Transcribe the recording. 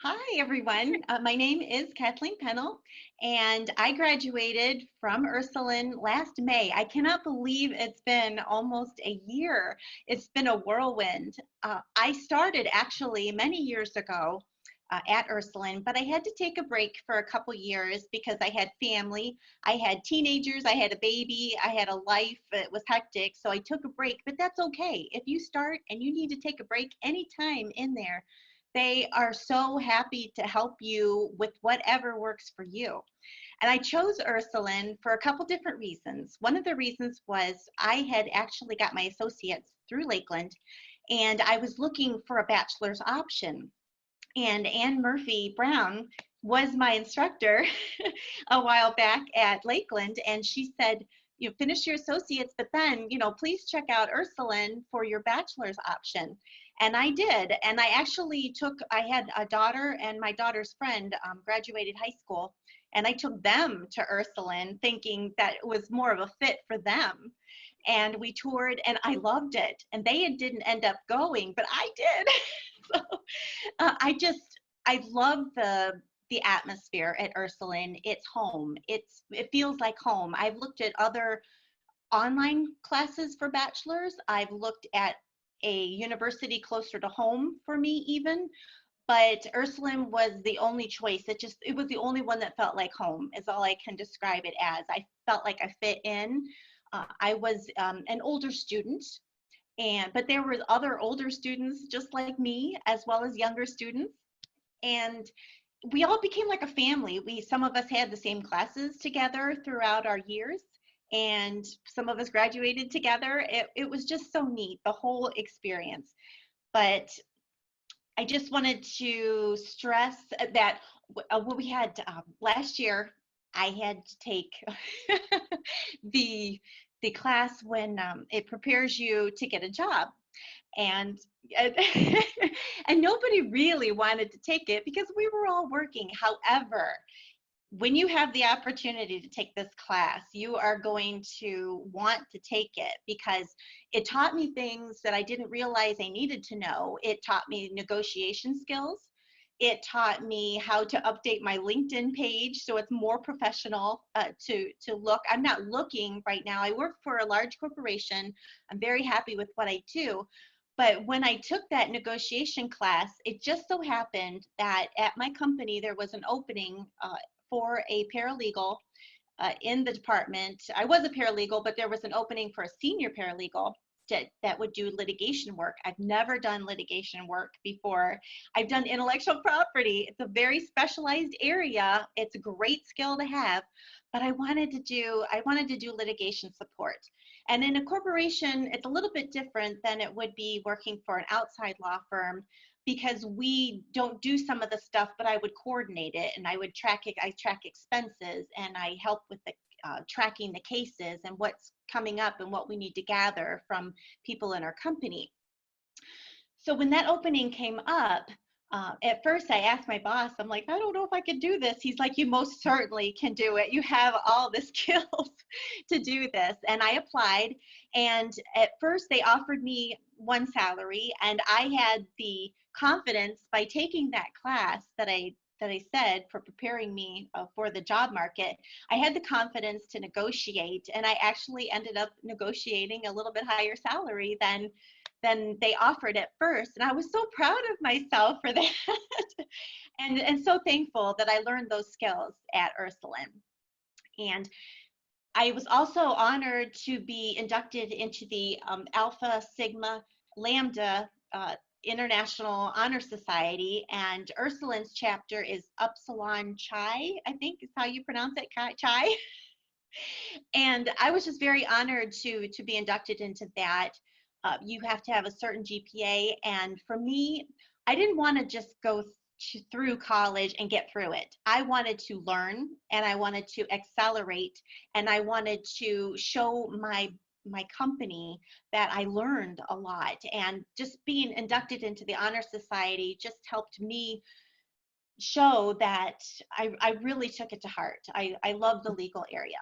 Hi, everyone. My name is Kathleen Pennell, and I graduated from Ursuline last May. I cannot believe it's been almost a year. It's been a whirlwind. I started actually many years ago at Ursuline, but I had to take a break for a couple years because I had family. I had teenagers, I had a baby, I had a life. It was hectic, so I took a break, but that's okay. If you start and you need to take a break anytime in there, they are so happy to help you with whatever works for you. And I chose Ursuline for a couple different reasons. One of the reasons was I had actually got my associates through Lakeland, and I was looking for a bachelor's option. And Ann Murphy Brown was my instructor a while back at Lakeland, and she said, you finish your associates, but then, please check out Ursuline for your bachelor's option. And I did. And I had a daughter, and my daughter's friend graduated high school, and I took them to Ursuline thinking that it was more of a fit for them. And we toured, and I loved it. And they didn't end up going, but I did. So I love the atmosphere at Ursuline. It's home. It feels like home. I've looked at other online classes for bachelor's. I've looked at a university closer to home for me even, but Ursuline was the only choice. It was the only one that felt like home is all I can describe it as. I felt like I fit in. I was an older student, but there were other older students just like me, as well as younger students. And we all became like a family. Some of us had the same classes together throughout our years, and some of us graduated together. It was just so neat, the whole experience. But I just wanted to stress that what we had last year, I had to take the class when it prepares you to get a job. And and nobody really wanted to take it because we were all working. However, when you have the opportunity to take this class, you are going to want to take it because it taught me things that I didn't realize I needed to know. It taught me negotiation skills. It taught me how to update my LinkedIn page so it's more professional to look. I'm not looking right now. I work for a large corporation. I'm very happy with what I do. But when I took that negotiation class, it just so happened that at my company there was an opening for a paralegal in the department. I was a paralegal, but there was an opening for a senior paralegal that would do litigation work. I've never done litigation work before. I've done intellectual property. It's a very specialized area. It's a great skill to have, but I wanted to do litigation support. And in a corporation, it's a little bit different than it would be working for an outside law firm because we don't do some of the stuff, but I would coordinate it and I track expenses and I help with the tracking the cases and what's coming up and what we need to gather from people in our company. So when that opening came up, at first I asked my boss, I'm like, I don't know if I could do this. He's like, you most certainly can do it. You have all the skills to do this. And I applied, and at first they offered me one salary, and I had the confidence by taking that class that I said for preparing me for the job market. I had the confidence to negotiate, and I actually ended up negotiating a little bit higher salary than they offered at first. And I was so proud of myself for that and so thankful that I learned those skills at Ursuline. And I was also honored to be inducted into the Alpha Sigma Lambda International Honor Society, and Ursuline's chapter is Upsilon Chi, I think is how you pronounce it, Chi. And I was just very honored to be inducted into that. You have to have a certain GPA, and for me, I didn't want to just go through college and get through it. I wanted to learn, and I wanted to accelerate, and I wanted to show my company that I learned a lot. And just being inducted into the Honor Society just helped me show that I really took it to heart. I love the legal area.